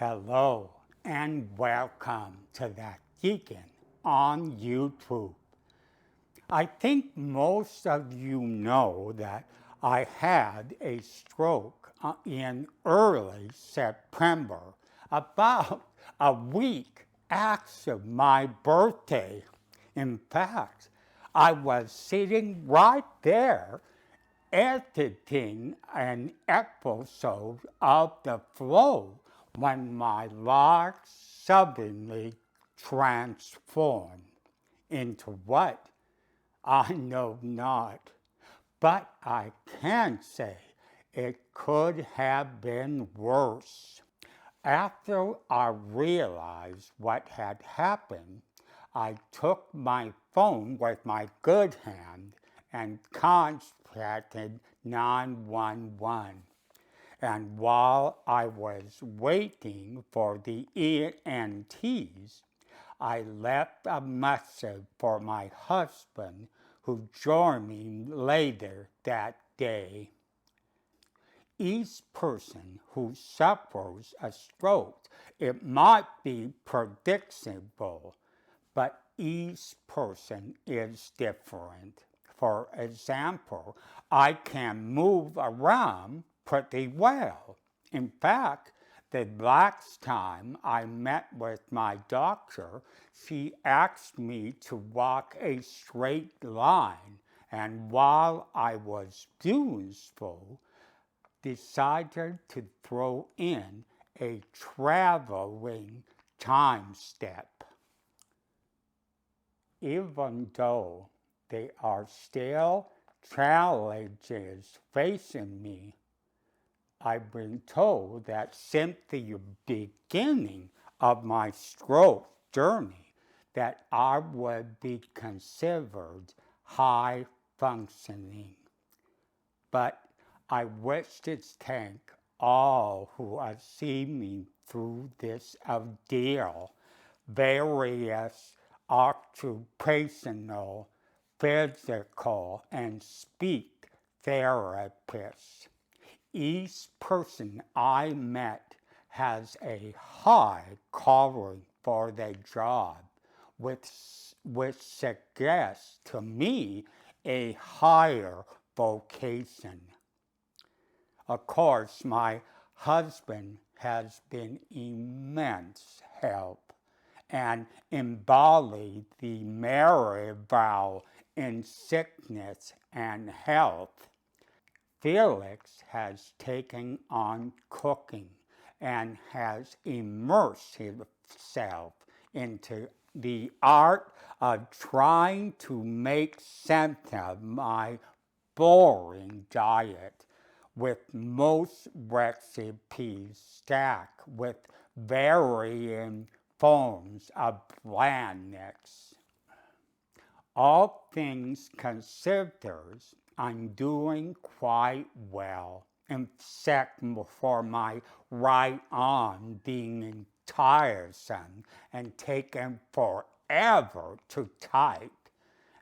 Hello and welcome to that Deacon on YouTube. I think most of you know that I had a stroke in early September, about a week after my birthday. In fact, I was sitting right there editing an episode of The Flow when my life suddenly transformed into what? I know not, but I can say it could have been worse. After I realized what had happened, I took my phone with my good hand and contacted 911. And while I was waiting for the EMTs, I left a message for my husband, who joined me later that day. Each person who suffers a stroke, it might be predictable, but each person is different. For example, I can move around pretty well. In fact, the last time I met with my doctor, she asked me to walk a straight line, and while I was useful, decided to throw in a traveling time step. Even though there are still challenges facing me, I've been told that since the beginning of my stroke journey that I would be considered high functioning. But I wish to thank all who have seen me through this ordeal, various occupational, physical, and speech therapists. Each person I met has a high calling for their job, which suggests to me a higher vocation. Of course, my husband has been immense help and embodied the marriage vow in sickness and health. Felix has taken on cooking and has immersed himself into the art of trying to make sense of my boring diet, with most recipes stacked with varying forms of blandness. All things considered, I'm doing quite well, except for my right arm being tiresome and taking forever to type,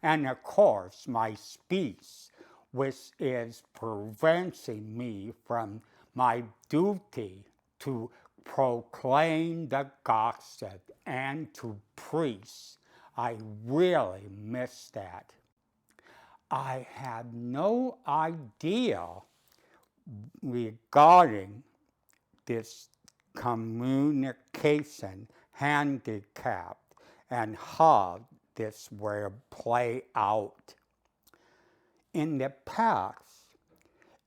and of course my speech, which is preventing me from my duty to proclaim the gospel and to preach. I really miss that. I had no idea regarding this communication handicap and how this will play out. In the past,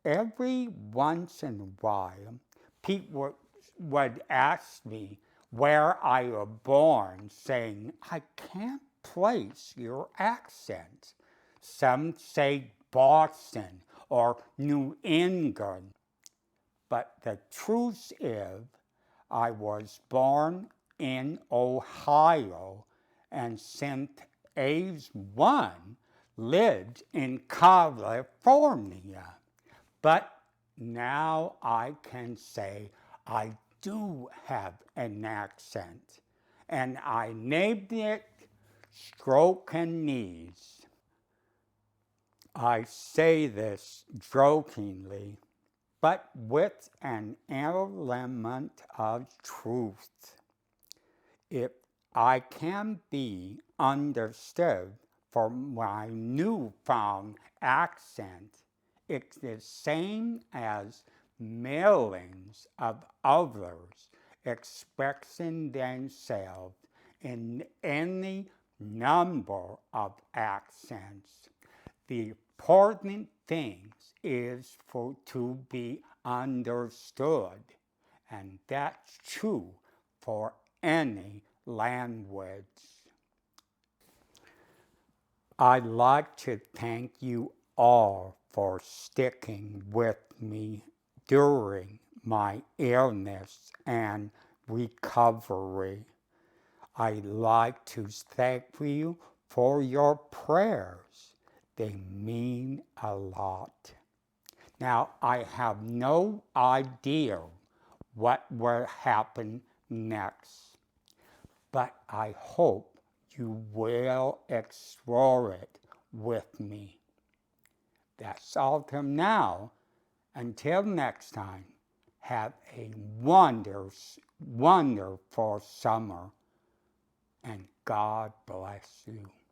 every once in a while, people would ask me where I was born, saying, I can't place your accent. Some say Boston or New England. But the truth is, I was born in Ohio and since age 1 lived in California. But now I can say I do have an accent, and I named it Stroking Knees. I say this jokingly, but with an element of truth. If I can be understood for my newfound accent, it's the same as millions of others expressing themselves in any number of accents. The important thing is to be understood, and that's true for any language. I'd like to thank you all for sticking with me during my illness and recovery. I'd like to thank you for your prayers. They mean a lot. Now, I have no idea what will happen next, but I hope you will explore it with me. That's all from now. Until next time, have a wonderful summer, and God bless you.